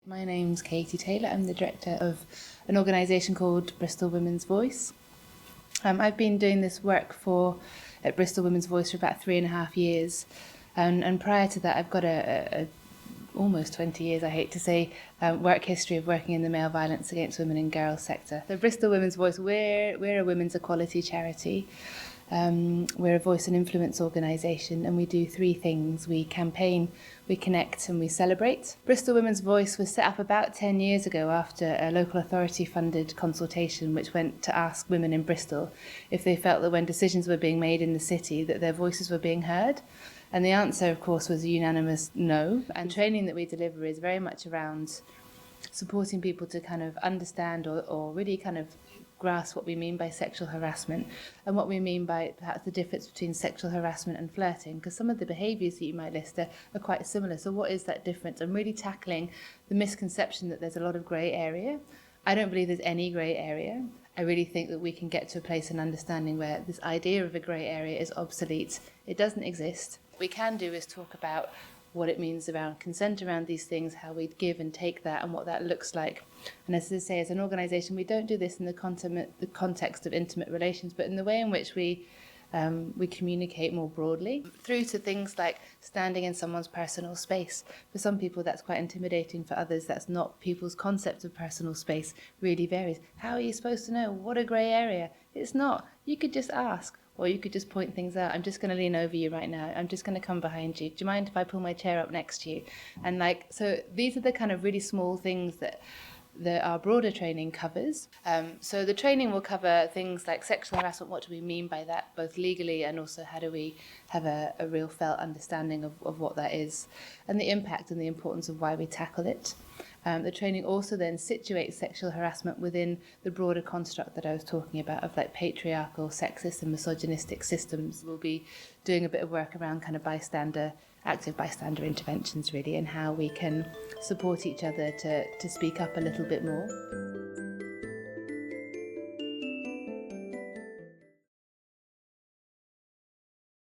My name's Katie Taylor. I'm the director of an organisation called Bristol Women's Voice. I've been doing this work at Bristol Women's Voice for about 3.5 years, and prior to that I've got a almost 20 years, I hate to say, work history of working in the male violence against women and girls sector. The Bristol Women's Voice, we're a women's equality charity. We're a voice and influence organisation, and we do 3 things. We campaign, we connect, and we celebrate. Bristol Women's Voice was set up about 10 years ago after a local authority funded consultation which went to ask women in Bristol if they felt that when decisions were being made in the city that their voices were being heard. And the answer, of course, was a unanimous no. And training that we deliver is very much around supporting people to kind of understand or really kind of grasp what we mean by sexual harassment and what we mean by perhaps the difference between sexual harassment and flirting, because some of the behaviours that you might list are quite similar. So what is that difference? And really tackling the misconception that there's a lot of grey area. I don't believe there's any grey area. I really think that we can get to a place in understanding where this idea of a grey area is obsolete. It doesn't exist. What we can do is talk about what it means around consent around these things, how we give and take that and what that looks like. And as I say, as an organisation, we don't do this in the context of intimate relations, but in the way in which we communicate more broadly, through to things like standing in someone's personal space. For some people that's quite intimidating, for others that's not. People's concept of personal space really varies. How are you supposed to know what a grey area? It's not. You could just ask. Or you could just point things out. I'm just going to lean over you right now. I'm just going to come behind you. Do you mind if I pull my chair up next to you? And so these are the kind of really small things that our broader training covers. So the training will cover things like sexual harassment. What do we mean by that, both legally and also how do we have a real felt understanding of what that is and the impact and the importance of why we tackle it. The training also then situates sexual harassment within the broader construct that I was talking about of like patriarchal, sexist and misogynistic systems. We'll be doing a bit of work around kind of active bystander interventions really, and how we can support each other to speak up a little bit more.